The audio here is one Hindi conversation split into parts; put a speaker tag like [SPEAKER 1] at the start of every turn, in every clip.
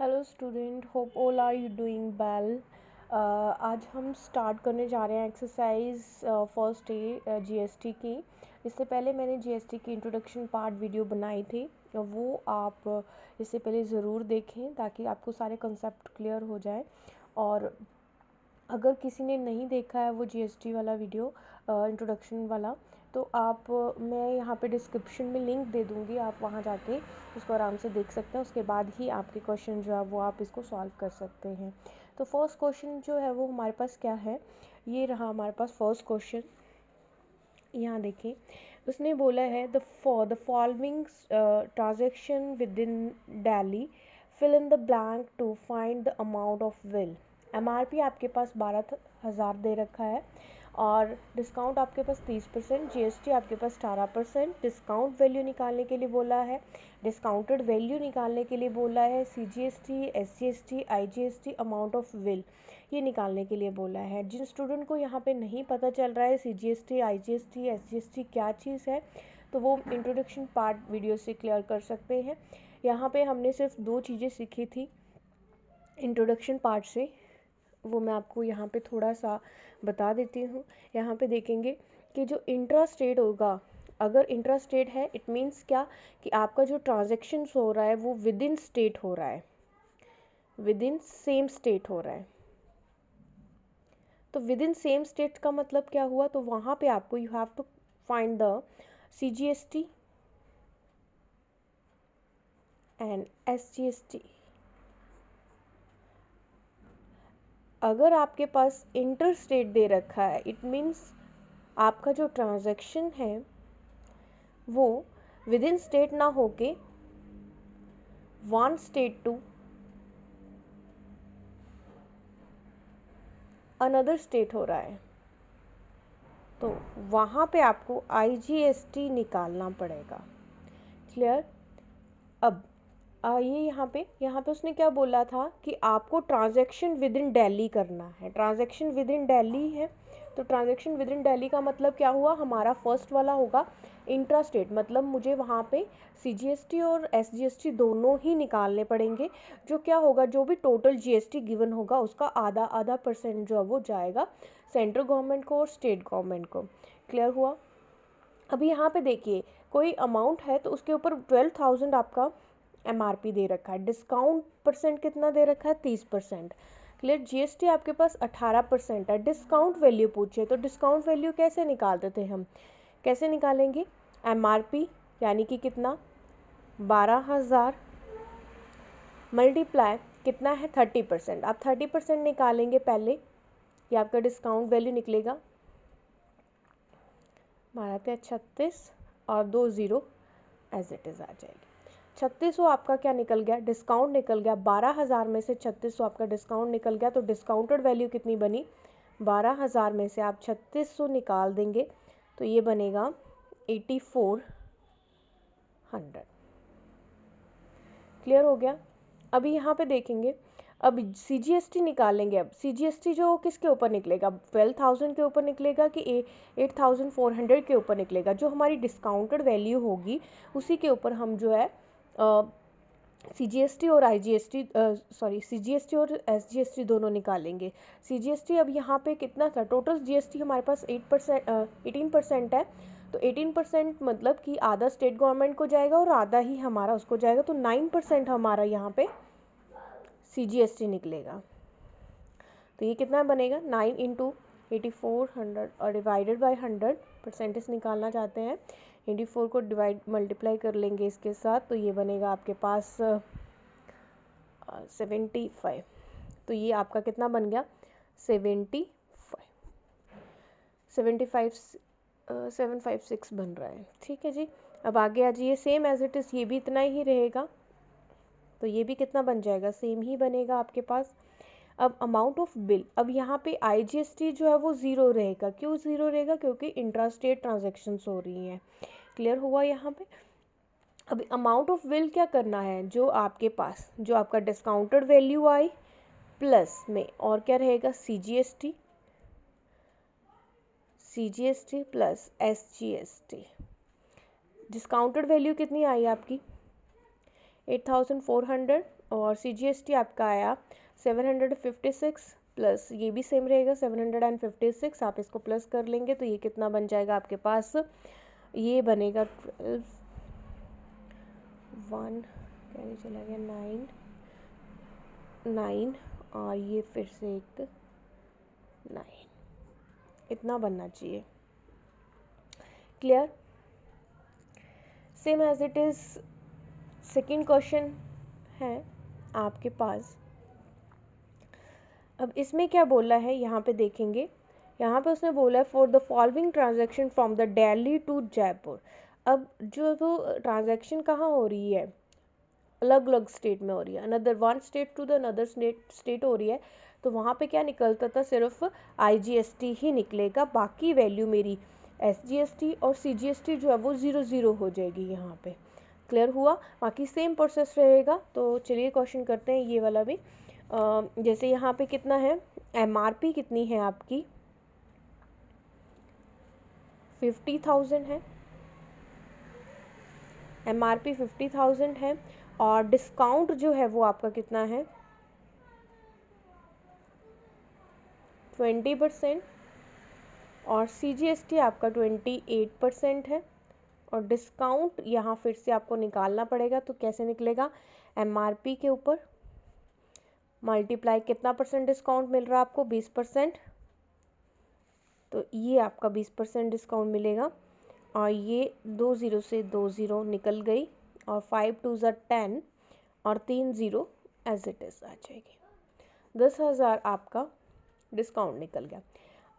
[SPEAKER 1] Hello student, hope all are you doing well. आज हम स्टार्ट करने जा रहे हैं एक्सरसाइज फर्स्ट डे जीएसटी की। इससे पहले मैंने जीएसटी की इंट्रोडक्शन पार्ट वीडियो बनाई थी, वो आप इससे पहले ज़रूर देखें ताकि आपको सारे कंसेप्ट क्लियर हो जाए। और अगर किसी ने नहीं देखा है वो जीएसटी वाला वीडियो इंट्रोडक्शन वाला, तो आप मैं यहाँ पे डिस्क्रिप्शन में लिंक दे दूँगी, आप वहाँ जाके उसको आराम से देख सकते हैं। उसके बाद ही आपके क्वेश्चन जो है वो आप इसको सॉल्व कर सकते हैं। तो फर्स्ट क्वेश्चन जो है वो हमारे पास क्या है, ये रहा हमारे पास फर्स्ट क्वेश्चन। यहाँ देखिए, उसने बोला है the following transaction within Delhi, fill in the blank to find the amount of bill. MRP आपके पास 12,000 दे रखा है और डिस्काउंट आपके पास 30%, जीएसटी आपके पास 18%। डिस्काउंट वैल्यू निकालने के लिए बोला है, डिस्काउंटेड वैल्यू निकालने के लिए बोला है, CGST, SGST, IGST, amount of will ये निकालने के लिए बोला है। जिन स्टूडेंट को यहाँ पे नहीं पता चल रहा है सीजीएसटी, आईजीएसटी, एसजीएसटी क्या चीज़ है, तो वो इंट्रोडक्शन पार्ट वीडियो से क्लियर कर सकते हैं। यहाँ पे हमने सिर्फ 2 चीज़ें सीखी थी इंट्रोडक्शन पार्ट से, वो मैं आपको यहाँ पे थोड़ा सा बता देती हूँ। यहाँ पे देखेंगे कि जो इंट्रा स्टेट होगा, अगर इंट्रा स्टेट है इट मीन्स क्या कि आपका जो ट्रांजेक्शन हो रहा है वो विद इन स्टेट हो रहा है, विद इन सेम स्टेट हो रहा है। तो विद इन सेम स्टेट का मतलब क्या हुआ, तो वहाँ पे आपको you have to find the CGST and SGST. अगर आपके पास इंटर स्टेट दे रखा है इट मीन्स आपका जो ट्रांजैक्शन है वो विद इन स्टेट ना होके one state to another state हो रहा है, तो वहाँ पे आपको आईजीएसटी निकालना पड़ेगा। क्लियर। अब ये यहाँ पे उसने क्या बोला था कि आपको ट्रांजैक्शन विद इन दिल्ली करना है। ट्रांजैक्शन विद इन दिल्ली है, तो ट्रांजैक्शन विद इन दिल्ली का मतलब क्या हुआ, हमारा फर्स्ट वाला होगा इंट्रा स्टेट, मतलब मुझे वहाँ पे सीजीएसटी और एसजीएसटी दोनों ही निकालने पड़ेंगे। जो क्या होगा, जो भी टोटल जीएसटी गिवन होगा उसका आधा आधा परसेंट जो है वो जाएगा सेंट्रल गवर्नमेंट को और स्टेट गवर्नमेंट को। क्लियर हुआ। अभी यहाँ पे देखिए, कोई अमाउंट है तो उसके ऊपर 12,000 आपका एमआरपी दे रखा है, डिस्काउंट परसेंट कितना दे रखा है 30%। क्लियर। जीएसटी आपके पास 18% है। डिस्काउंट वैल्यू पूछे तो डिस्काउंट वैल्यू कैसे निकालते थे हम, कैसे निकालेंगे, एमआरपी यानी कि कितना 12,000 मल्टीप्लाई कितना है 30%। आप 30% निकालेंगे पहले, ये आपका डिस्काउंट वैल्यू निकलेगा 12×36 और 2 0 एज इट इज़ आ जाएगी। 3600 आपका क्या निकल गया, डिस्काउंट निकल गया। 12,000 में से 3600 आपका डिस्काउंट निकल गया, तो डिस्काउंटेड वैल्यू कितनी बनी, 12,000 में से आप 3600 निकाल देंगे तो ये बनेगा 8400। क्लियर हो गया। अभी यहाँ पे देखेंगे, अब सीजीएसटी निकालेंगे। अब सीजीएसटी जो किसके ऊपर निकलेगा, 12,000 के ऊपर निकलेगा कि 8,400 के ऊपर निकलेगा। जो हमारी डिस्काउंटेड वैल्यू होगी उसी के ऊपर हम जो है सीजीएसटी और आईजीएसटी सीजीएसटी और एसजीएसटी दोनों निकालेंगे। सीजीएसटी अब यहाँ पे कितना था, टोटल जीएसटी हमारे पास 18% है, तो 18% मतलब कि आधा स्टेट गवर्नमेंट को जाएगा और आधा ही हमारा उसको जाएगा, तो 9% हमारा यहाँ पे सीजीएसटी निकलेगा। तो ये कितना बनेगा, 9 इंटू 8400 और डिवाइडेड बाई 100, परसेंटेज निकालना चाहते हैं, 84 को डिवाइड मल्टीप्लाई कर लेंगे इसके साथ, तो ये बनेगा आपके पास 75। तो ये आपका कितना बन गया 75 756 बन रहा है। ठीक है जी। अब आगे आ जाइए, सेम एज इट इज़ ये भी इतना ही रहेगा, तो ये भी कितना बन जाएगा, सेम ही बनेगा आपके पास। अब अमाउंट ऑफ बिल, अब यहाँ पे आईजीएसटी जो है वो ज़ीरो रहेगा। क्यों ज़ीरो रहेगा, क्योंकि इंट्रा स्टेट ट्रांजेक्शन्स हो रही हैं। क्लियर हुआ यहाँ पे। अब अमाउंट ऑफ बिल क्या करना है, जो आपके पास जो आपका डिस्काउंटेड वैल्यू आई प्लस में और क्या रहेगा CGST plus SGST. Discounted value कितनी आई आपकी 8,400 और CGST आपका आया 756 प्लस ये भी सेम रहेगा 756, आप इसको प्लस कर लेंगे तो ये कितना बन जाएगा आपके पास, ये बनेगा 12 1 कैसे चला गया 9 और ये फिर से एक 9, इतना बनना चाहिए। Clear? Same as it is second question है आपके पास। अब इसमें क्या बोला है यहाँ पे देखेंगे, यहाँ पे उसने बोला है for the following transaction from the Delhi to Jaipur. अब जो ट्रांजैक्शन कहाँ हो रही है, अलग अलग स्टेट में हो रही है, another one state to the another state हो रही है, तो वहाँ पे क्या निकलता था, सिर्फ IGST ही निकलेगा, बाकी वैल्यू मेरी SGST और CGST जो है वो 0 हो जाएगी यहाँ पे। क्लियर हुआ? बाकी सेम प्रोसेस रहेगा। तो चलिए क्वेश्चन करते हैं ये वाला भी। जैसे यहाँ पे कितना है, MRP कितनी है आपकी 50,000 है, MRP 50,000 है और डिस्काउंट जो है वो आपका कितना है 20% और CGST आपका 28% है और डिस्काउंट यहाँ फिर से आपको निकालना पड़ेगा। तो कैसे निकलेगा, MRP के ऊपर मल्टीप्लाई कितना परसेंट डिस्काउंट मिल रहा है आपको 20%, तो ये आपका 20% डिस्काउंट मिलेगा और ये 2 0 से 2 0 निकल गई और 5 2 10 और 3 0 एज इट इज़ आ जाएगी। 10,000 आपका डिस्काउंट निकल गया।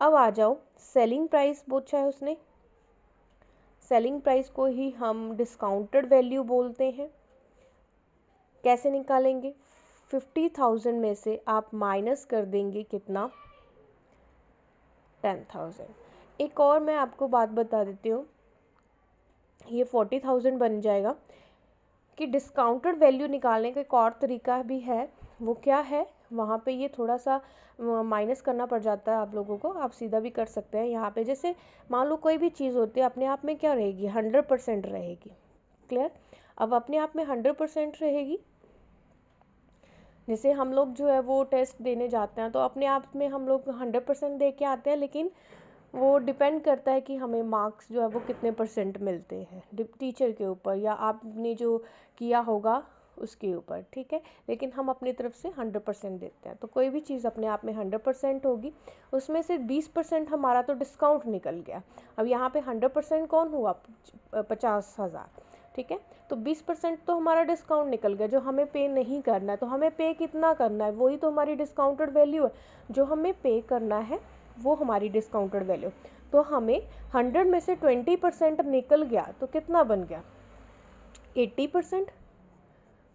[SPEAKER 1] अब आ जाओ सेलिंग प्राइस पूछा है उसने, सेलिंग प्राइस को ही हम डिस्काउंटेड वैल्यू बोलते हैं। कैसे निकालेंगे, 50,000 में से आप माइनस कर देंगे कितना 10,000। एक और मैं आपको बात बता देती हूँ, ये 40,000 बन जाएगा कि डिस्काउंटेड वैल्यू निकालने का एक और तरीका भी है, वो क्या है, वहाँ पे ये थोड़ा सा माइनस करना पड़ जाता है आप लोगों को, आप सीधा भी कर सकते हैं। यहाँ पे जैसे मान लो कोई भी चीज़ होती है अपने आप में क्या रहेगी 100% रहेगी। क्लियर? अब अपने आप में 100% रहेगी, जैसे हम लोग जो है वो टेस्ट देने जाते हैं तो अपने आप में हम लोग 100% दे के आते हैं, लेकिन वो डिपेंड करता है कि हमें मार्क्स जो है वो कितने परसेंट मिलते हैं टीचर के ऊपर या आपने जो किया होगा उसके ऊपर। ठीक है, लेकिन हम अपनी तरफ से 100% देते हैं। तो कोई भी चीज़ अपने आप में 100% होगी, उसमें से 20% हमारा तो डिस्काउंट निकल गया। अब यहाँ पे 100% कौन हुआ 50,000, ठीक है, तो 20% तो हमारा डिस्काउंट निकल गया जो हमें पे नहीं करना है। तो हमें पे कितना करना है, वही तो हमारी डिस्काउंटेड वैल्यू है, जो हमें पे करना है वो हमारी डिस्काउंटेड वैल्यू। तो हमें 100 में से 20% निकल गया तो कितना बन गया 80%।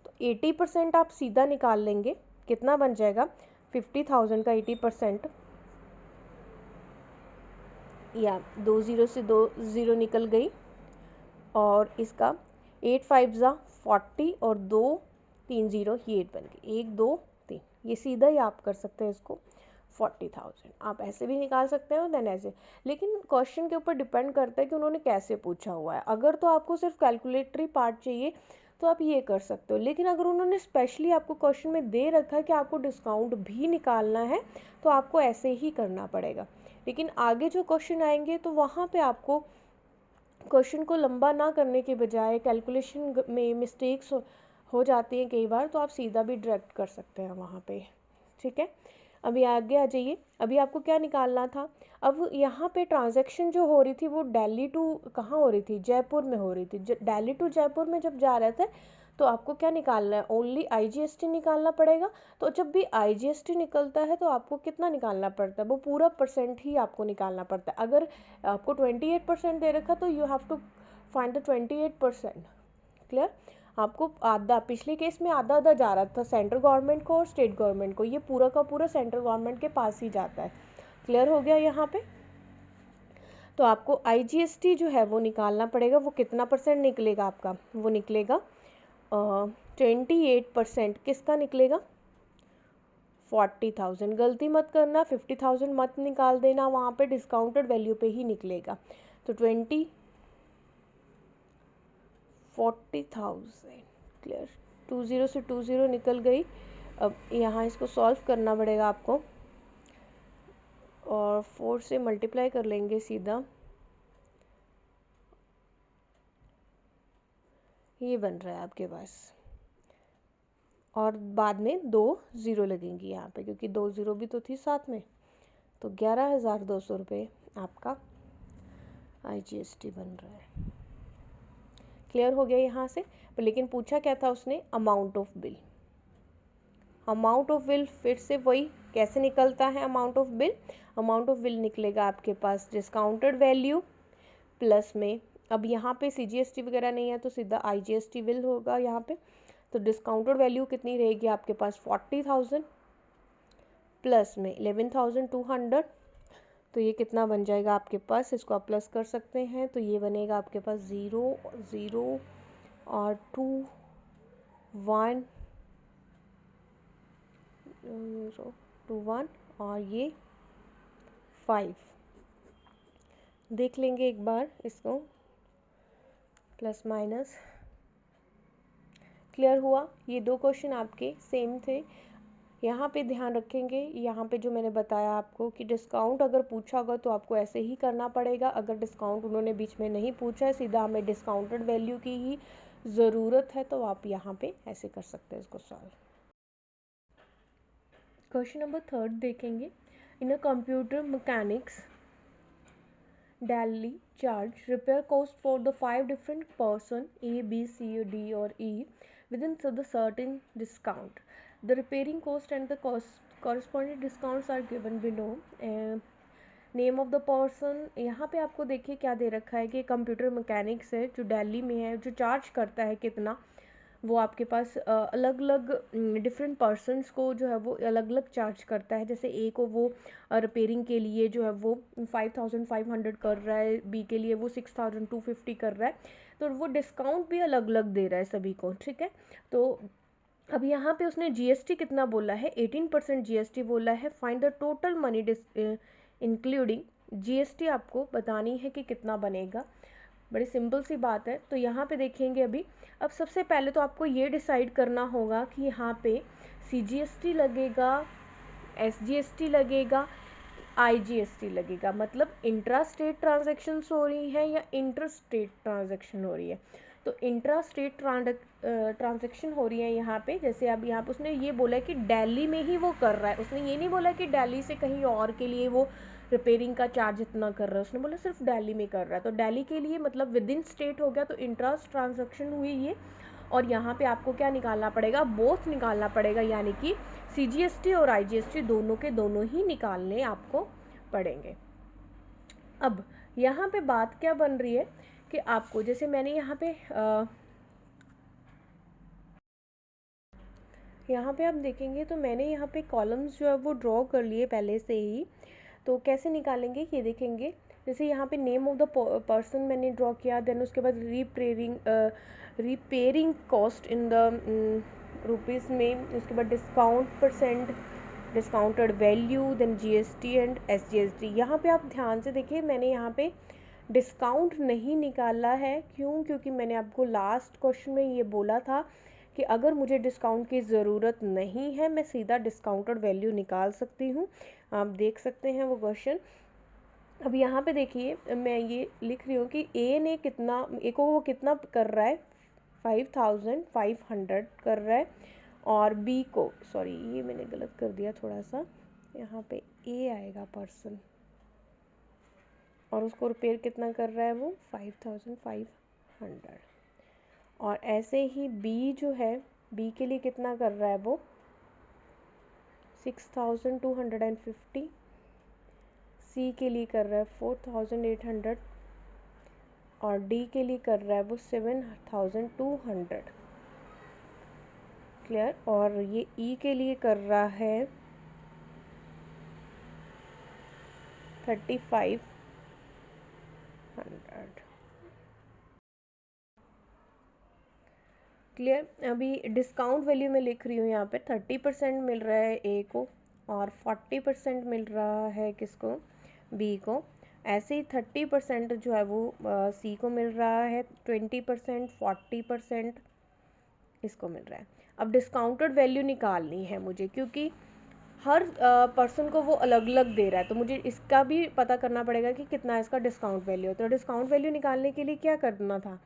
[SPEAKER 1] तो 80% आप सीधा निकाल लेंगे, कितना बन जाएगा 50,000 का 80%, या 2 0 से 2 0 निकल गई और इसका 8 5 40 और 2 3 0 ये 8 बन गई, 1 2 3, ये सीधा ही आप कर सकते हैं इसको 40,000। आप ऐसे भी निकाल सकते हैं और देन ऐसे, लेकिन क्वेश्चन के ऊपर डिपेंड करता है कि उन्होंने कैसे पूछा हुआ है। अगर तो आपको सिर्फ कैलकुलेटरी पार्ट चाहिए तो आप ये कर सकते हो, लेकिन अगर उन्होंने स्पेशली आपको क्वेश्चन में दे रखा है कि आपको डिस्काउंट भी निकालना है तो आपको ऐसे ही करना पड़ेगा। लेकिन आगे जो क्वेश्चन आएंगे तो वहाँ पे आपको क्वेश्चन को लंबा ना करने के बजाय कैलकुलेशन में मिस्टेक्स हो जाती हैं कई बार, तो आप सीधा भी डायरेक्ट कर सकते हैं वहाँ पे। ठीक है, अभी आगे आ जाइए। अभी आपको क्या निकालना था, अब यहाँ पे ट्रांजैक्शन जो हो रही थी वो दिल्ली टू कहाँ हो रही थी, जयपुर में हो रही थी। दिल्ली टू जयपुर में जब जा रहे थे तो आपको क्या निकालना है, ओनली IGST निकालना पड़ेगा। तो जब भी IGST निकलता है तो आपको कितना निकालना पड़ता है, वो पूरा परसेंट ही आपको निकालना पड़ता है। अगर आपको 28% दे रखा तो you have to find the 28%। Clear? आपको आधा, पिछले केस में आधा आधा जा रहा था सेंट्रल गवर्नमेंट को और स्टेट गवर्नमेंट को, ये पूरा का पूरा सेंट्रल गवर्नमेंट के पास ही जाता है। क्लियर हो गया यहाँ पे? तो आपको IGST जो है वो निकालना पड़ेगा। वो कितना परसेंट निकलेगा आपका, वो निकलेगा 28%। किसका निकलेगा 40,000। गलती मत करना, 50,000 मत निकाल देना, वहाँ पे डिस्काउंटेड वैल्यू पे ही निकलेगा। तो 40,000। क्लियर? 20 से 20 निकल गई। अब यहाँ इसको सॉल्व करना पड़ेगा आपको, और 4 से मल्टीप्लाई कर लेंगे सीधा। ये बन रहा है आपके पास, और बाद में 2 ज़ीरो लगेंगी यहाँ पे, क्योंकि 2 ज़ीरो भी तो थी साथ में। तो 11,200 रुपये आपका IGST बन रहा है। क्लियर हो गया यहाँ से। पर लेकिन पूछा क्या था उसने, amount of bill. Amount of bill फिर से वही कैसे निकलता है amount of bill. Amount of bill निकलेगा आपके पास डिस्काउंटेड वैल्यू प्लस में, अब यहाँ पे CGST वगैरह नहीं है तो सीधा IGST बिल होगा यहाँ पे। तो डिस्काउंटेड वैल्यू कितनी रहेगी आपके पास, 40,000 प्लस में 11,200। तो ये कितना बन जाएगा आपके पास, इसको आप प्लस कर सकते हैं। तो ये बनेगा आपके पास 0 0 और 2 1 0 2 1 और ये 5। देख लेंगे एक बार इसको, प्लस माइनस। क्लियर हुआ। ये दो क्वेश्चन आपके सेम थे। यहाँ पे ध्यान रखेंगे, यहाँ पे जो मैंने बताया आपको कि डिस्काउंट अगर पूछा होगा तो आपको ऐसे ही करना पड़ेगा। अगर डिस्काउंट उन्होंने बीच में नहीं पूछा है, सीधा हमें डिस्काउंटेड वैल्यू की ही ज़रूरत है, तो आप यहाँ पे ऐसे कर सकते हैं इसको सॉल्व। क्वेश्चन नंबर 3 देखेंगे। In a computer mechanics Delhi charge repair cost for the 5 different person A, B, C, D or E within the certain discount. The repairing cost and the corresponding discounts are given below. Name of the person, यहाँ पे आपको देखिए क्या दे रखा है कि कंप्यूटर मैकेनिक्स है जो दिल्ली में है, जो चार्ज करता है कितना, वो आपके पास अलग अलग डिफरेंट पर्सनस को जो है वो अलग अलग चार्ज करता है। जैसे ए को वो रिपेयरिंग के लिए जो है वो 5,500 कर रहा है, बी के लिए वो 6,250 कर रहा है। तो वो डिस्काउंट भी अलग अलग दे रहा है सभी को, ठीक है। तो अब यहाँ पे उसने GST कितना बोला है, 18% GST बोला है। Find the total money including GST आपको बतानी है कि कितना बनेगा। बड़ी सिंपल सी बात है। तो यहाँ पे देखेंगे अभी, अब सबसे पहले तो आपको ये डिसाइड करना होगा कि यहाँ पे CGST लगेगा, SGST लगेगा, IGST लगेगा। मतलब इंट्रा स्टेट ट्रांजेक्शन्स हो रही हैं या इंटर स्टेट ट्रांजेक्शन हो रही है। तो इंट्रा स्टेट ट्रांजेक्शन हो रही है यहाँ पे। जैसे अब यहाँ पे उसने ये बोला है कि दिल्ली में ही वो कर रहा है, उसने ये नहीं बोला कि दिल्ली से कहीं और के लिए वो रिपेयरिंग का चार्ज इतना कर रहा है, उसने बोला सिर्फ दिल्ली में कर रहा है। तो दिल्ली के लिए मतलब विद इन स्टेट हो गया, तो इंट्रा ट्रांजेक्शन हुई ये। और यहाँ पे आपको क्या निकालना पड़ेगा, बोथ निकालना पड़ेगा, यानी कि CGST और IGST दोनों के दोनों ही निकालने आपको पड़ेंगे। अब यहाँ पे बात क्या बन रही है कि आपको, जैसे मैंने यहाँ पे आप देखेंगे तो मैंने यहाँ पे कॉलम्स जो है वो ड्रॉ कर लिए पहले से ही। तो कैसे निकालेंगे ये देखेंगे। जैसे यहाँ पे नेम ऑफ द पर्सन मैंने ड्रॉ किया, देन उसके बाद repairing cost in the rupees में, उसके बाद discount percent, discounted value, then GST and SGST। यहाँ पे आप ध्यान से देखिए, मैंने यहाँ पे डिस्काउंट नहीं निकाला है। क्यों? क्योंकि मैंने आपको लास्ट क्वेश्चन में ये बोला था कि अगर मुझे डिस्काउंट की ज़रूरत नहीं है, मैं सीधा डिस्काउंटेड वैल्यू निकाल सकती हूँ। आप देख सकते हैं वो क्वेश्चन। अब यहाँ पे देखिए, मैं ये लिख रही हूँ कि ए को वो कितना कर रहा है, 5,500 कर रहा है। और बी को, सॉरी ये मैंने गलत कर दिया थोड़ा सा, यहाँ पे ए आएगा पर्सन, और उसको रिपेयर कितना कर रहा है वो 5,500। और ऐसे ही बी जो है, बी के लिए कितना कर रहा है वो 6,250। सी के लिए कर रहा है 4,800 और डी के लिए कर रहा है वो 7,200। क्लियर। और ये ई के लिए कर रहा है 3,500। क्लियर। अभी डिस्काउंट वैल्यू में लिख रही हूँ, यहाँ पे 30% मिल रहा है ए को और 40% मिल रहा है किसको, बी को। ऐसे ही 30% जो है वो सी को मिल रहा है, 20%, 40% इसको मिल रहा है। अब डिस्काउंटेड वैल्यू निकालनी है मुझे, क्योंकि हर पर्सन को वो अलग अलग दे रहा है, तो मुझे इसका भी पता करना पड़ेगा कि कितना इसका डिस्काउंट वैल्यू है। तो डिस्काउंट वैल्यू निकालने के लिए क्या करना था,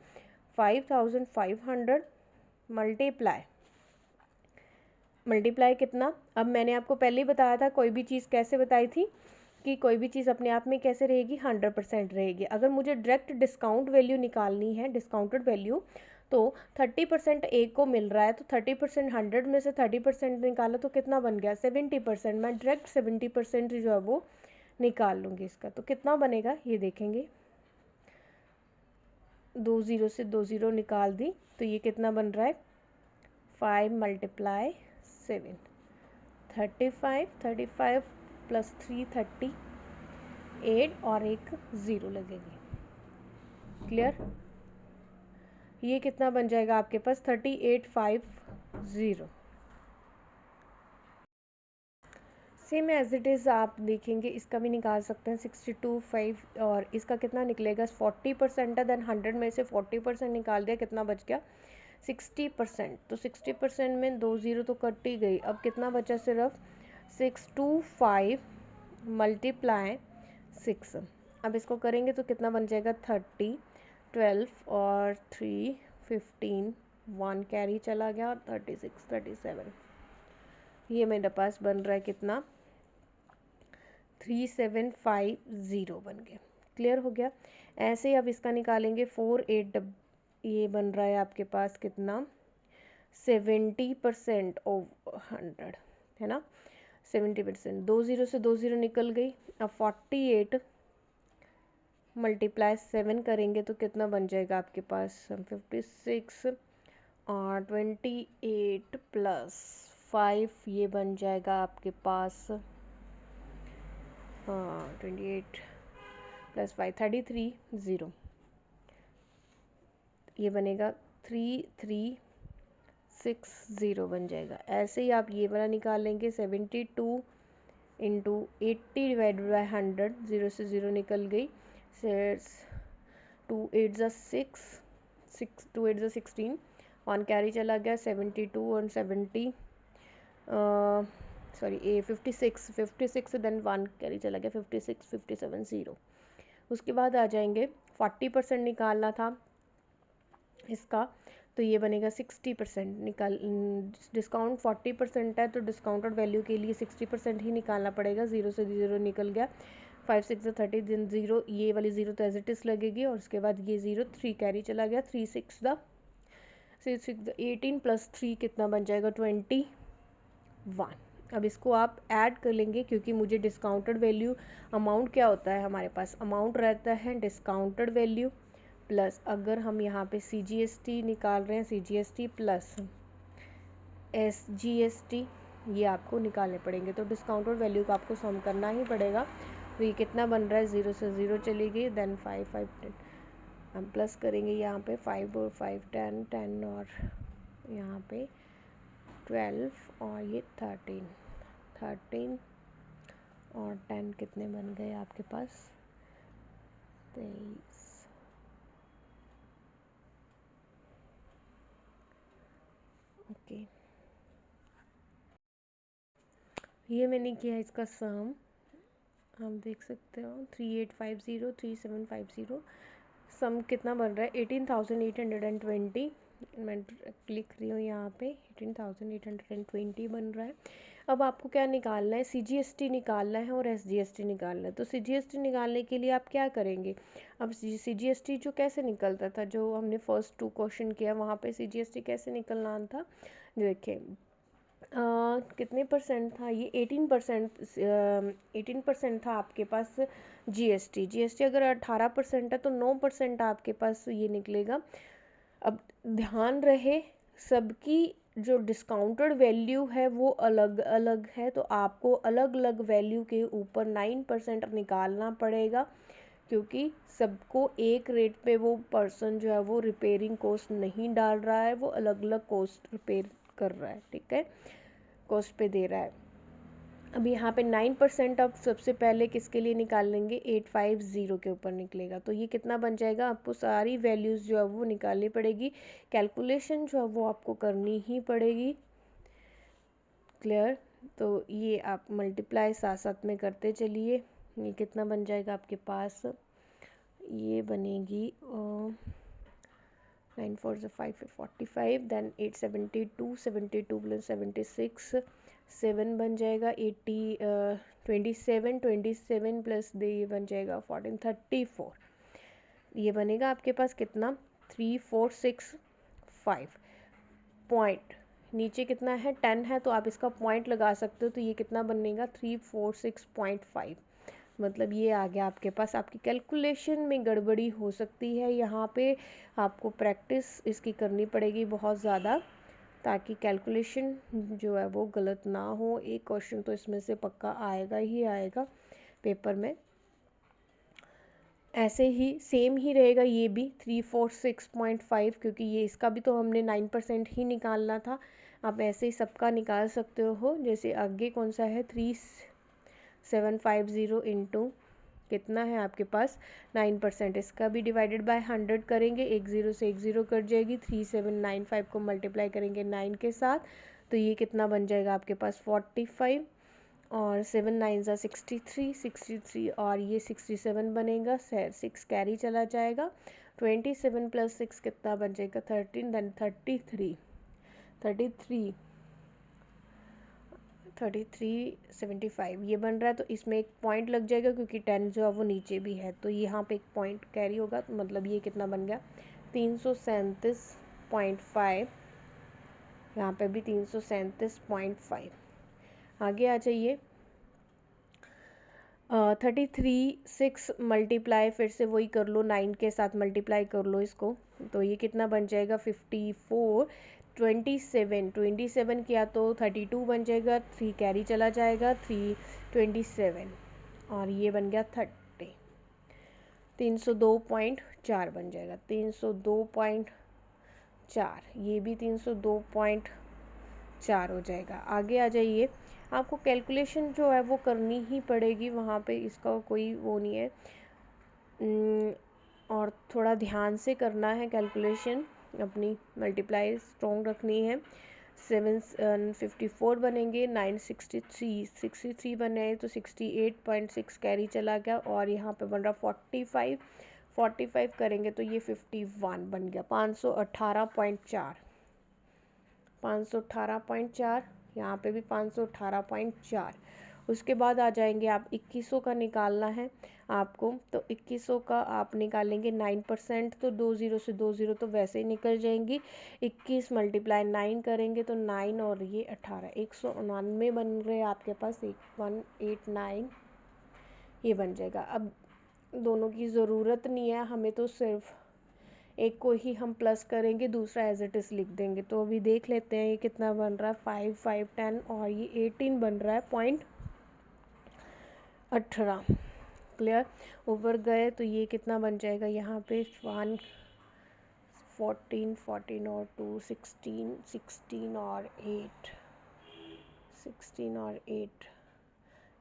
[SPEAKER 1] 5500 मल्टीप्लाई कितना, अब मैंने आपको पहले ही बताया था कोई भी चीज़ कैसे बताई थी कि कोई भी चीज़ अपने आप में कैसे रहेगी, 100% रहेगी। अगर मुझे डायरेक्ट डिस्काउंट वैल्यू निकालनी है, डिस्काउंटेड वैल्यू, तो 30% एक को मिल रहा है, तो 30% 100 में से 30% निकाला तो कितना बन गया, 70%। मैं डायरेक्ट 70% जो है वो निकाल लूँगी इसका। तो कितना बनेगा ये देखेंगे, 2 ज़ीरो से 2 ज़ीरो निकाल दी, तो ये कितना बन रहा है, 5 × 7, 35 प्लस 3 38 और एक ज़ीरो लगेगी। क्लियर, ये कितना बन जाएगा आपके पास, 3850। सेम एज इट इज़ आप देखेंगे इसका भी निकाल सकते हैं, 62.5, और इसका कितना निकलेगा, 40% है, देन 100 में से 40% निकाल दिया, कितना बच गया, 60%। तो 60% में 2 ज़ीरो तो कट ही गई, अब कितना बचा, सिर्फ 625 × 6। अब इसको करेंगे तो कितना बन जाएगा, 30, 12 और 3 15, 1 कैरी चला गया, और 36 37, ये मेरे पास बन रहा है कितना, 3750 बन गया। क्लियर हो गया। ऐसे ही अब इसका निकालेंगे, 48, ये बन रहा है आपके पास कितना, 70% ऑफ 100 है ना, 70%। 2 ज़ीरो से 2 ज़ीरो निकल गई। अब 48 × 7 करेंगे तो कितना बन जाएगा आपके पास, 56 और 28 प्लस 5, ये बन जाएगा आपके पास 28 प्लस 5 33 ज़ीरो, ये बनेगा 3360 बन जाएगा। ऐसे ही आप ये वाला निकाल लेंगे, 72 × 80/100, 0 से 0 निकल गई, 2 8 ज़ा 2 8 ज़ा 16, 1 कैरी चला गया, 72 और 70 56 देन 1 कैरी चला गया, 56 57 0। उसके बाद आ जाएंगे, 40% निकालना था इसका, तो ये बनेगा 60%। डिस्काउंट 40% है, तो डिस्काउंटेड वैल्यू के लिए 60% ही निकालना पड़ेगा। 0 से 0 निकल गया, 5 6 30 दिन 0, ये वाली 0 तो एज इट इज़ लगेगी, और उसके बाद ये 0 3 कैरी चला गया, 3 6 18 प्लस 3 कितना बन जाएगा, 21। अब इसको आप ऐड कर लेंगे, क्योंकि मुझे डिस्काउंटेड वैल्यू, अमाउंट क्या होता है हमारे पास, अमाउंट रहता है डिस्काउंटेड वैल्यू प्लस, अगर हम यहाँ पे CGST निकाल रहे हैं, CGST प्लस SGST, ये आपको निकालने पड़ेंगे। तो डिस्काउंटेड वैल्यू को आपको सम करना ही पड़ेगा। तो ये कितना बन रहा है, 0 से 0 चली गई, देन 5 5 10, हम प्लस करेंगे यहाँ पे 5 और 5 10 10, और यहाँ पे 12 और ये 13 और 10 कितने बन गए आपके पास, 23। ओके, ये मैंने किया इसका सम, हम देख सकते हो 3850 3750, सम कितना बन रहा है, 18,820। मैं लिख रही हूँ यहाँ पे 18,820 बन रहा है। अब आपको क्या निकालना है, CGST निकालना है और SGST निकालना है। तो CGST निकालने के लिए आप क्या करेंगे, अब CGST जो कैसे निकलता था, जो हमने फर्स्ट 2 क्वेश्चन किया, वहाँ पे CGST कैसे निकलना था, देखिए कितने परसेंट था ये, 18% था आपके पास GST अगर 18% है तो 9% आपके पास ये निकलेगा। अब ध्यान रहे, सबकी जो डिस्काउंटेड वैल्यू है वो अलग अलग है, तो आपको अलग अलग वैल्यू के ऊपर 9% निकालना पड़ेगा, क्योंकि सबको एक रेट पे वो पर्सन जो है वो रिपेयरिंग कॉस्ट नहीं डाल रहा है, वो अलग अलग कॉस्ट रिपेयर कर रहा है, ठीक है, कॉस्ट पे दे रहा है। अब यहाँ पे 9% अब सबसे पहले किसके लिए निकाल लेंगे, 850 के ऊपर निकलेगा, तो ये कितना बन जाएगा, आपको सारी वैल्यूज़ जो है वो निकालनी पड़ेगी, कैलकुलेशन जो है वो आपको करनी ही पड़ेगी। क्लियर। तो ये आप मल्टीप्लाई साथ साथ में करते चलिए। ये कितना बन जाएगा आपके पास, ये बनेगी 9 4 5 45, देन 872, 72 प्लस 76 7 बन जाएगा, 80 27 27 प्लस दे ये बन जाएगा 14 34। ये बनेगा आपके पास कितना, 3465 पॉइंट, नीचे कितना है 10 है तो आप इसका पॉइंट लगा सकते हो, तो ये कितना बनेगा 346.5। मतलब ये आ गया आपके पास। आपकी कैलकुलेशन में गड़बड़ी हो सकती है, यहाँ पे आपको प्रैक्टिस इसकी करनी पड़ेगी बहुत ज़्यादा, ताकि कैलकुलेशन जो है वो गलत ना हो। एक क्वेश्चन तो इसमें से पक्का आएगा ही आएगा पेपर में। ऐसे ही सेम ही रहेगा ये भी 346.5, क्योंकि ये इसका भी तो हमने 9% ही निकालना था। आप ऐसे ही सबका निकाल सकते हो। जैसे आगे कौन सा है, 3750 इंटू कितना है आपके पास 9%, इसका भी डिवाइडेड बाय 100 करेंगे, एक ज़ीरो से एक ज़ीरो कट जाएगी, 3795 को मल्टीप्लाई करेंगे 9 के साथ, तो ये कितना बन जाएगा आपके पास 45, और 7 9 ज़ा 63 63, और ये 67 बनेगा, 6 कैरी चला जाएगा, 27 प्लस 6 कितना बन जाएगा 13, देन 33 33 3375 ये बन रहा है। तो इसमें एक पॉइंट लग जाएगा क्योंकि 10 जो है वो नीचे भी है, तो यहाँ पे एक पॉइंट कैरी होगा, तो मतलब ये कितना बन गया 337.5, यहाँ पे भी 337.5। आगे आ जाइए, 33 मल्टीप्लाई फिर से वही कर लो, 9 के साथ मल्टीप्लाई कर लो इसको, तो ये कितना बन जाएगा 54, 27 किया तो 32 बन जाएगा, 3 कैरी चला जाएगा, 327, और ये बन गया 30, 302.4 बन जाएगा, 302.4, ये भी 302.4 हो जाएगा। आगे आ जाइए, आपको कैलकुलेशन जो है वो करनी ही पड़ेगी, वहाँ पे इसका कोई वो नहीं है, और थोड़ा ध्यान से करना है कैलकुलेशन, अपनी मल्टीप्लाई स्ट्रॉन्ग रखनी है। 754 बनेंगे, 963 बने तो 68.6 कैरी चला गया, और यहाँ पे बन रहा 45 करेंगे तो ये 51 बन गया, 518.4, 518.4, यहाँ पे भी 518.4। उसके बाद आ जाएंगे आप 2100 का निकालना है आपको, तो 2100 का आप निकालेंगे 9%, तो 20 से 20 तो वैसे ही निकल जाएंगी, 21 मल्टीप्लाई 9 करेंगे तो 9 और ये 18, 199 बन रहे आपके पास, 1189 ये बन जाएगा। अब दोनों की ज़रूरत नहीं है हमें, तो सिर्फ एक को ही हम प्लस करेंगे, दूसरा एज इट इज़ लिख देंगे। तो अभी देख लेते हैं ये कितना बन रहा है, 5 5 10, और ये 18 बन रहा है, पॉइंट 18। क्लियर। ऊपर गए तो ये कितना बन जाएगा, यहाँ पे 1 14 14 और 2 16 16 और 8 16 और 8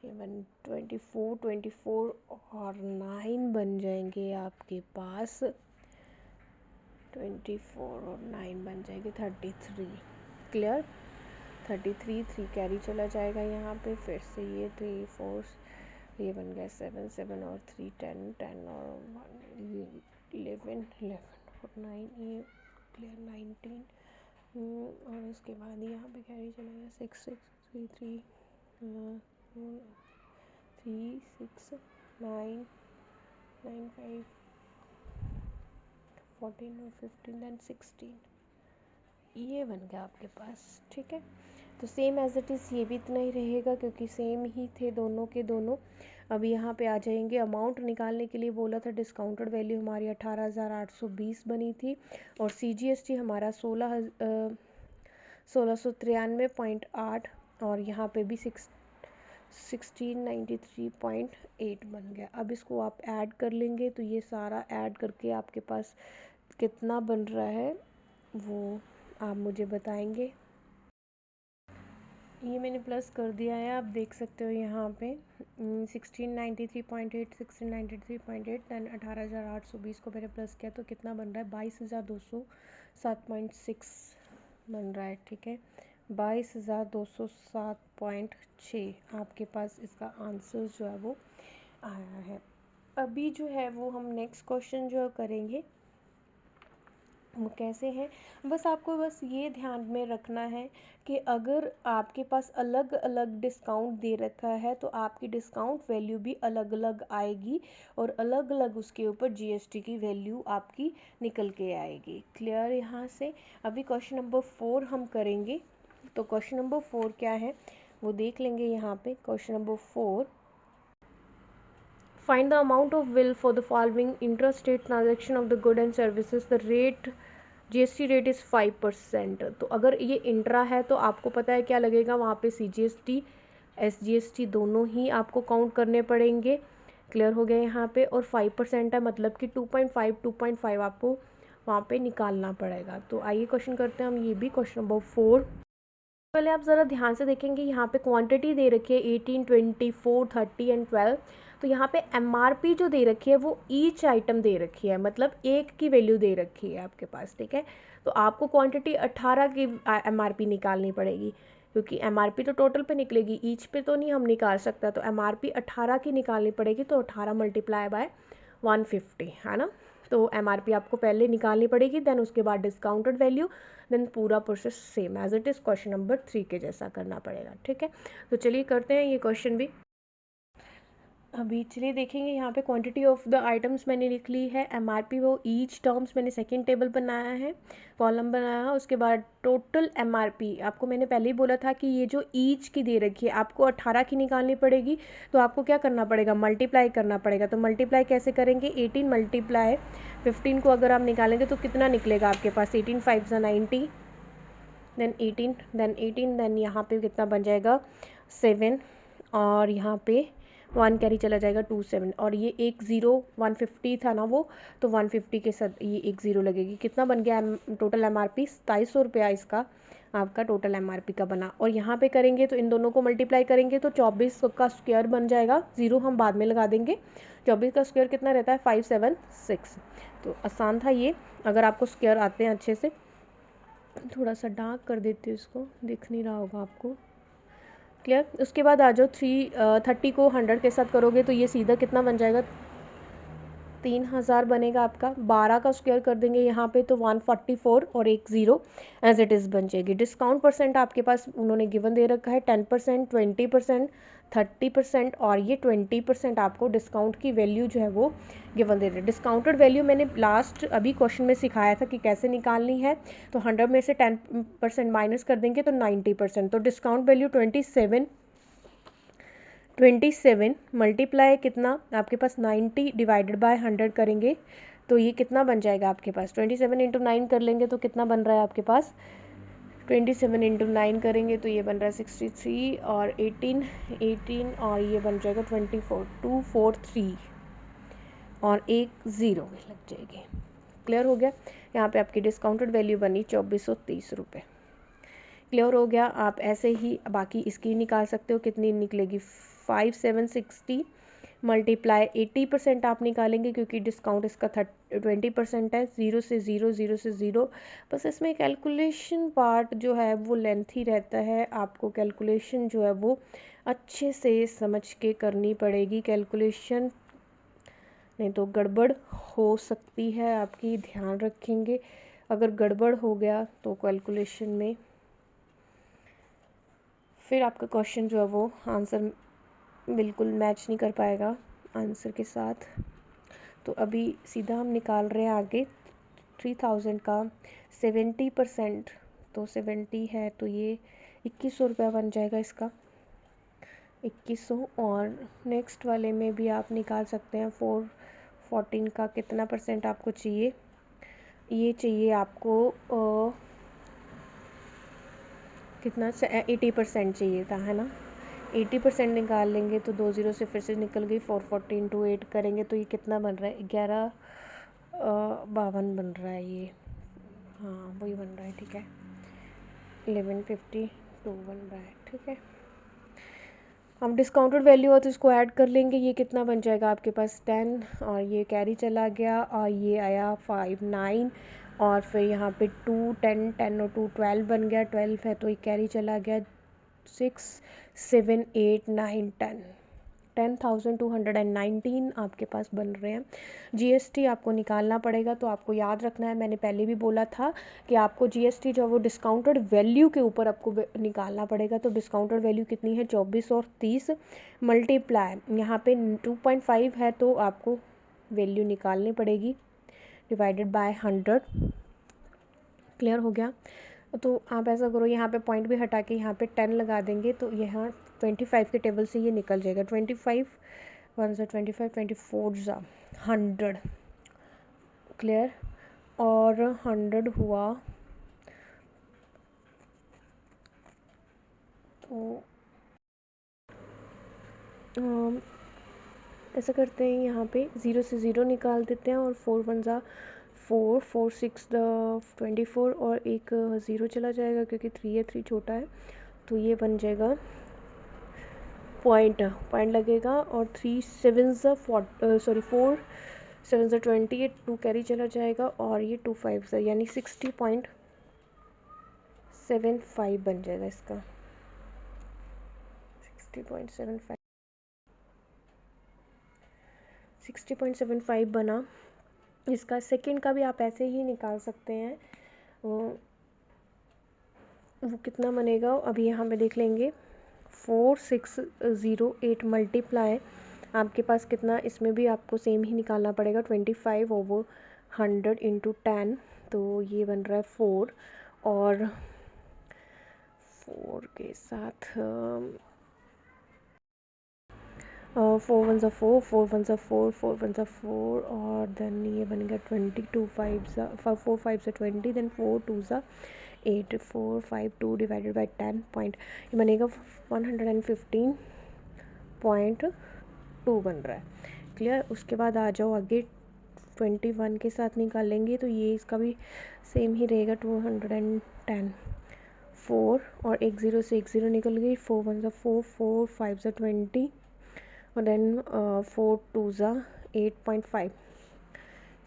[SPEAKER 1] इवन 24 24 और 9 बन जाएंगे आपके पास, 24 और 9 बन जाएगी 33। क्लियर। 33 3 कैरी चला जाएगा यहाँ पे, फिर से ये 3 4 ये बन गया 7 7 और 3 10 10 और 1 11 11 और 9 ये क्लियर 19, और उसके बाद यहाँ पे कैरी चला गया 6 6 3 3 3 6 9 9 5 14 और 15 दैन 16, ये बन गया आपके पास। ठीक है, तो सेम एज इट इज़ ये भी इतना ही रहेगा क्योंकि सेम ही थे दोनों के दोनों। अब यहाँ पे आ जाएंगे, अमाउंट निकालने के लिए बोला था, डिस्काउंटेड वैल्यू हमारी 18,820 बनी थी, और CGST हमारा 1693.8, और यहाँ पे भी 1693.8 बन गया। अब इसको आप ऐड कर लेंगे, तो ये सारा ऐड करके आपके पास कितना बन रहा है वो आप मुझे बताएंगे। ये मैंने प्लस कर दिया है, आप देख सकते हो यहाँ पे 1693.8 1693.8 दैन 18,820 को मैंने प्लस किया तो कितना बन रहा है 22,207.6 बन रहा है। ठीक है, 22,207.6 आपके पास इसका आंसर जो है वो आया है। अभी जो है वो हम नेक्स्ट क्वेश्चन जो करेंगे वो कैसे है, बस आपको बस ये ध्यान में रखना है कि अगर आपके पास अलग अलग डिस्काउंट दे रखा है तो आपकी डिस्काउंट वैल्यू भी अलग अलग आएगी और अलग अलग उसके ऊपर जीएसटी की वैल्यू आपकी निकल के आएगी। क्लियर यहाँ से। अभी क्वेश्चन नंबर 4 हम करेंगे, तो क्वेश्चन नंबर 4 क्या है वो देख लेंगे यहाँ पे। Question number 4, find the amount of bill for the following intrastate transaction of the good and services, the rate GST rate is 5%। तो अगर ये इंट्रा है तो आपको पता है क्या लगेगा, वहाँ पे सीजीएसटी एसजीएसटी दोनों ही आपको काउंट करने पड़ेंगे। क्लियर हो गया यहाँ पे। और 5% है मतलब कि 2.5 आपको वहाँ पे निकालना पड़ेगा। तो आइए क्वेश्चन करते हैं हम ये भी, क्वेश्चन नंबर 4। पहले आप ज़रा ध्यान से देखेंगे, यहाँ पे क्वांटिटी दे रखी है 18, 24, 30 एंड 12। तो यहाँ पे एमआरपी जो दे रखी है वो ईच आइटम दे रखी है, मतलब एक की वैल्यू दे रखी है आपके पास। ठीक है, तो आपको क्वांटिटी 18 की एमआरपी निकालनी पड़ेगी, क्योंकि एमआरपी तो टोटल पे निकलेगी, ईच पे तो नहीं हम निकाल सकता। तो एमआरपी 18 की निकालनी पड़ेगी, तो 18 मल्टीप्लाई बाय 150 है ना। तो एमआरपी आपको पहले निकालनी पड़ेगी, देन उसके बाद डिस्काउंटेड वैल्यू, देन पूरा process same as it is question number 3 के जैसा करना पड़ेगा। ठीक है, तो चलिए करते हैं ये क्वेश्चन भी। अभी चलिए देखेंगे यहाँ पे क्वांटिटी ऑफ द आइटम्स मैंने लिख ली है, एमआरपी वो ईच टर्म्स मैंने सेकंड टेबल बनाया है, कॉलम बनाया है। उसके बाद टोटल एमआरपी आपको मैंने पहले ही बोला था कि ये जो ईच की दे रखी है आपको 18 की निकालनी पड़ेगी, तो आपको क्या करना पड़ेगा, मल्टीप्लाई करना पड़ेगा। तो मल्टीप्लाई कैसे करेंगे, 18 मल्टीप्लाई 15 को अगर आप निकालेंगे तो कितना निकलेगा आपके पास, 18 5 90, देन 18 देन यहाँ पे कितना बन जाएगा 7, और यहाँ पे 1 कैरी चला जाएगा 27, और ये एक ज़ीरो 150 था ना वो, तो 150 के साथ ये एक ज़ीरो लगेगी। कितना बन गया टोटल एमआरपी, 2700 रुपया इसका आपका टोटल एमआरपी का बना। और यहाँ पे करेंगे तो इन दोनों को मल्टीप्लाई करेंगे तो 24 का स्क्वायर बन जाएगा, ज़ीरो हम बाद में लगा देंगे। 24 का स्क्वायर कितना रहता है 576। तो आसान था ये, अगर आपको स्क्वायर आते हैं अच्छे से। थोड़ा सा डार्क कर देती हूँ इसको, दिख नहीं रहा होगा आपको। क्लियर। उसके बाद आ जाओ 30 को 100 के साथ करोगे तो ये सीधा कितना बन जाएगा, 3000 बनेगा आपका। 12 का स्क्वायर कर देंगे यहाँ पे तो 144 और एक ज़ीरो एज इट इज़ बन जाएगी। डिस्काउंट परसेंट आपके पास उन्होंने गिवन दे रखा है 10%, 20%, 30% और ये 20% आपको डिस्काउंट की वैल्यू जो है वो गिवन दे रहे हैं। डिस्काउंटेड वैल्यू मैंने लास्ट अभी क्वेश्चन में सिखाया था कि कैसे निकालनी है। तो 100 में से 10% माइनस कर देंगे तो 90%। तो डिस्काउंट वैल्यू 27 मल्टीप्लाई कितना आपके पास 90 डिवाइडेड बाय 100 करेंगे तो ये कितना बन जाएगा आपके पास, 27 इंटू 9 कर लेंगे तो कितना बन रहा है आपके पास, 27 इंटू 9 करेंगे तो ये बन रहा है 63 और 18 और ये बन जाएगा 24, 243 और एक ज़ीरो लग जाएगी। क्लियर हो गया। यहाँ पे आपकी डिस्काउंटेड वैल्यू बनी 2430 रुपये। क्लियर हो गया। आप ऐसे ही बाकी इसकी निकाल सकते हो, कितनी निकलेगी 5760 मल्टीप्लाई 80% आप निकालेंगे क्योंकि डिस्काउंट इसका 20% है। ज़ीरो से ज़ीरो। बस इसमें कैलकुलेशन पार्ट जो है वो लेंथी रहता है, आपको कैलकुलेशन जो है वो अच्छे से समझ के करनी पड़ेगी। कैलकुलेशन नहीं तो गड़बड़ हो सकती है आपकी, ध्यान रखेंगे। अगर गड़बड़ हो गया तो कैलकुलेशन में फिर आपका क्वेश्चन जो है वो आंसर बिल्कुल मैच नहीं कर पाएगा आंसर के साथ। तो अभी सीधा हम निकाल रहे हैं आगे 3000 का 70%, तो 70 है तो ये 2100 रुपया बन जाएगा इसका, 2100। और नेक्स्ट वाले में भी आप निकाल सकते हैं 414 का कितना परसेंट आपको चाहिए, ये चाहिए आपको कितना 80% चाहिए था, है ना। 80% निकाल लेंगे तो 2 ज़ीरो से फिर से निकल गई, 440 इंटू 8 करेंगे तो ये कितना बन रहा है 1152 बन रहा है ये, हाँ वही बन रहा है। ठीक है, 1152 बन रहा है। ठीक है, हम डिस्काउंटेड वैल्यू हो तो इसको ऐड कर लेंगे। ये कितना बन जाएगा आपके पास 10, और ये कैरी चला गया, और ये आया 5 9, और फिर यहाँ पे 2 10 10 और 2 12 बन गया, 12 है तो ये कैरी चला गया, 6 7 8 9 10, 10,219 आपके पास बन रहे हैं। जीएसटी आपको निकालना पड़ेगा, तो आपको याद रखना है, मैंने पहले भी बोला था कि आपको जीएसटी जो वो डिस्काउंटेड वैल्यू के ऊपर आपको निकालना पड़ेगा। तो डिस्काउंटेड वैल्यू कितनी है, 24 और 30 मल्टीप्लाई, यहाँ पे 2.5 है तो आपको वैल्यू निकालनी पड़ेगी, डिवाइडेड बाय 100। क्लियर हो गया? तो आप ऐसा करो, यहाँ पे पॉइंट भी हटा के यहाँ पे 10 लगा देंगे, तो यहाँ 25 के टेबल से ये निकल जाएगा। 25 1 सा 25, 24 सा 100। क्लियर? और 100 हुआ तो ऐसा करते हैं, यहाँ पे 0 से 0 निकाल देते हैं, और 4 1 सा 4 4 6 24, और एक 0 चला जाएगा क्योंकि 3 है, 3 छोटा है, तो ये बन जाएगा पॉइंट लगेगा। और 3 7 सा 4 7 सा 28, 2 कैरी चला जाएगा, और ये 2 5 सा यानी 60.75 बन जाएगा इसका, 60.75 60.75 बना। इसका सेकंड का भी आप ऐसे ही निकाल सकते हैं, वो कितना बनेगा अभी यहाँ पे देख लेंगे। 4608 मल्टीप्लाई आपके पास कितना, इसमें भी आपको सेम ही निकालना पड़ेगा, 25/100 इंटू 10, तो ये बन रहा है 4, और 4 के साथ 4 1 सा 4 4 1 सा 4 4 1 सा 4, और देन ये बन गया 22 5 सा 4 5 सा 20, देन 4 2 सा 8 4 5 2 डिवाइडेड बाई 10 पॉइंट, ये बनेगा 115.2 बन रहा है। क्लियर? उसके बाद आ जाओ आगे, 21 के साथ निकालेंगे तो ये इसका भी सेम ही रहेगा, 210 4, और एक 0 से एक 0 निकल गई, 4 1 सा 4 4 5 सा 20, और देन 4 2 सा 8.5,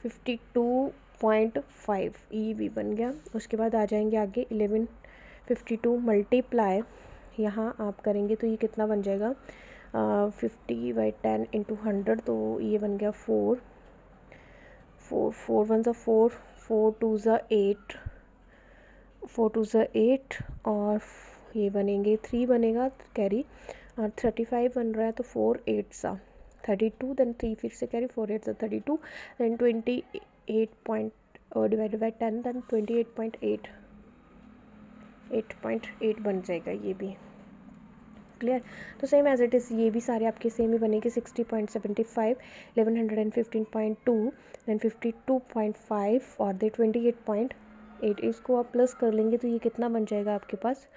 [SPEAKER 1] 52.5 ये भी बन गया। उसके बाद आ जाएंगे आगे 1152 मल्टीप्लाई, यहाँ आप करेंगे तो ये कितना बन जाएगा, 50/10 इंटू 100, तो ये बन गया 4 4 4 1 सा 4 4 2 सा 8 4 2 सा 8, और ये बनेंगे 3 बनेगा कैरी, और 35 बन रहा है, तो 4 8 सा 32, देन 3 फिर से कैरी, 4 8 सा 32, then 28 point divided by 10, then 28.8 8.8 बन जाएगा ये भी। क्लियर? तो सेम एज इट इज़ ये भी सारे आपके सेम ही बनेंगे, 60.75 1115.2, देन 52.5, और दे 28.8, इसको आप प्लस कर लेंगे तो ये कितना बन जाएगा आपके पास,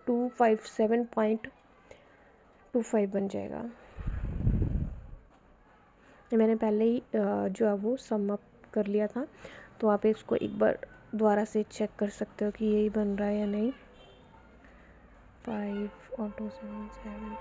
[SPEAKER 1] 257.25 बन जाएगा। मैंने पहले ही जो है वो सम अप कर लिया था, तो आप इसको एक बार दोबारा से चेक कर सकते हो कि यही बन रहा है या नहीं। 5 और 2 7 7,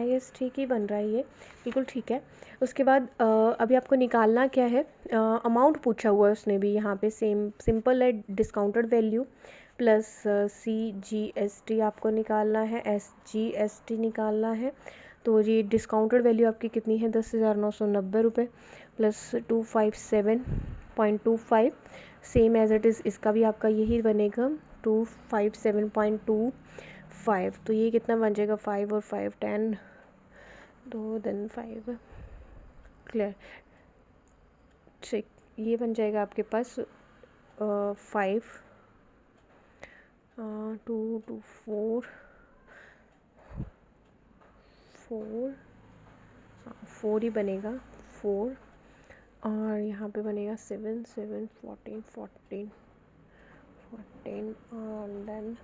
[SPEAKER 1] यस ठीक ही बन रहा है ये, बिल्कुल ठीक है। उसके बाद अभी आपको निकालना क्या है, अमाउंट पूछा हुआ है उसने भी, यहाँ पे सेम सिंपल है, डिस्काउंटेड वैल्यू प्लस CGST आपको निकालना है, SGST निकालना है। तो ये डिस्काउंटेड वैल्यू आपकी कितनी है, 10,990 रुपये plus 257.25, same as it is इसका भी आपका यही बनेगा, 257.25, तो ये कितना बन जाएगा, 5 और 5 10, 2 देन 5। क्लियर? ठीक, ये बन जाएगा आपके पास 5 2 2 4 4 4 ही बनेगा, 4, और यहाँ पे बनेगा 7 7 14 14 14, और देन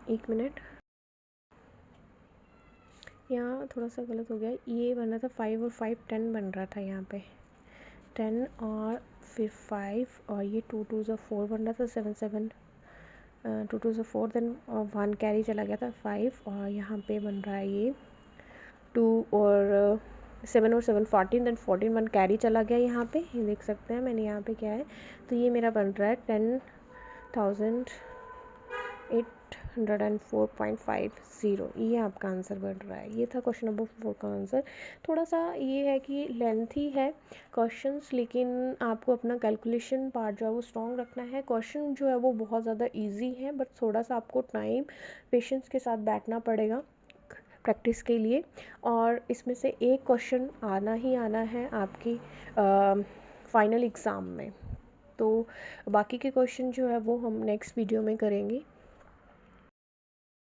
[SPEAKER 1] 1 मिनट, यहाँ थोड़ा सा गलत हो गया, ये बन रहा था 5 और 5 10 बन रहा था यहाँ पे 10 और फिर 5 और ये 2 2 ज़ा 4 बन रहा था 7 7 2 2 ज़ा 4 देन 1 कैरी चला गया था 5 और यहाँ पे बन रहा है ये 2 और 7 और 7 14 देन 14 1 कैरी चला गया यहाँ पे, ये देख सकते हैं मैंने यहाँ पे क्या है। तो ये मेरा बन रहा है 10,804.50, ये आपका आंसर बन रहा है। ये था क्वेश्चन नंबर 4 का आंसर। थोड़ा सा ये है कि लेंथी है क्वेश्चंस, लेकिन आपको अपना कैलकुलेशन पार्ट जो है वो स्ट्रॉन्ग रखना है। क्वेश्चन जो है वो बहुत ज़्यादा इजी है, बट थोड़ा सा आपको टाइम पेशेंस के साथ बैठना पड़ेगा प्रैक्टिस के लिए। और इसमें से एक क्वेश्चन आना ही आना है आपकी फाइनल एग्ज़ाम में। तो बाकी के क्वेश्चन जो है वो हम नेक्स्ट वीडियो में करेंगे।